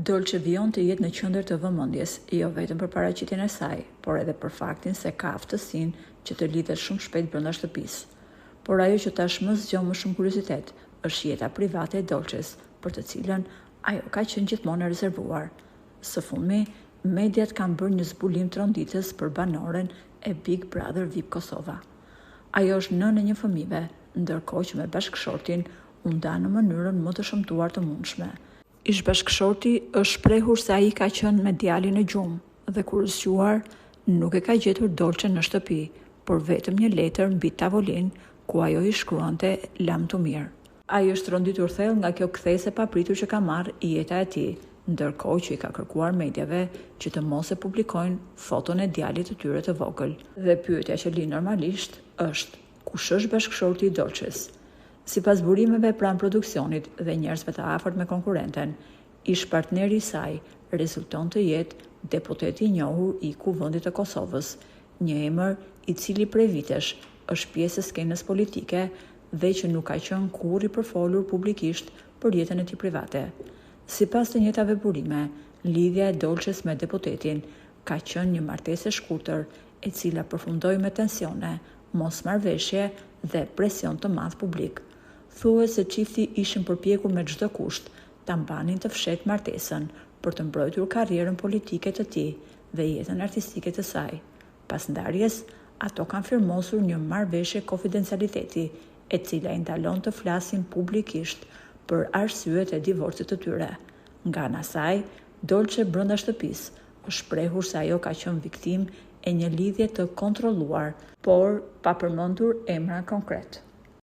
Dolce vion të jetë në qendër të vëmendjes, jo vetëm për paraqitjen e saj, por edhe për faktin se ka aftësinë që të lidhet shumë shpejt brenda shtëpisë. Por ajo që tashmë zgjon më shumë kuriozitet është jeta private e Dolces, për të cilën ajo ka qenë gjithmonë e rezervuar. Së fundmi, mediat kanë bërë një zbulim tronditës për banoren e Big Brother VIP Kosova. Ajo është nënë e një fëmijëve, ndërkohë që me bashkëshortin u nda në mënyrën më të shëmtuar të mundshme. Ish bashkëshorti është shprehur se ai ka qenë me djalin e gjumë dhe kur zgjuar nuk e ka gjetur Dolce në shtëpi, por vetëm një letër mbi tavolinë ku ajo i shkruante lam të mirë. Ai është tronditur thellë nga kjo kthesë e papritur që ka marrë jeta e tij, ndërkohë që i ka kërkuar medjave që të mos e publikojnë foton e djalit të tyre të vogël. Dhe pyetja që lind normalisht është: kush është bashkëshorti i Dolces? Sipas burimeve pranë produksionit dhe njerëzve të afërt me konkurrenten, ish partneri i saj rezulton të jetë deputeti i njohur i Kuvendit të Kosovës, një emër i cili prej vitesh është pjesë e skenës politike dhe që nuk ka qenë kurrë i përfolur publikisht për jetën e tij private. Sipas të njëjtave burime, lidhja e Dolces me deputetin ka qenë një martesë e shkurtër, e cila përfundoi me tensione, mosmarrveshje dhe presion të madh publik. Thuhet se çifti ishin përpjekur me çdo kusht ta mbanin të fshehtë martesën për të mbrojtur karrierën politike të tij dhe jetën artistike të saj. Pas ndarjes, ato kanë firmosur një marrëveshje konfidencialiteti, e cila i ndalon të flasin publikisht për arsyet e divorcit të tyre. Nga ana saj, Dolce brenda shtëpisë është shprehur se ajo ka qenë viktimë e një lidhje të kontrolluar, por pa përmendur emra konkret.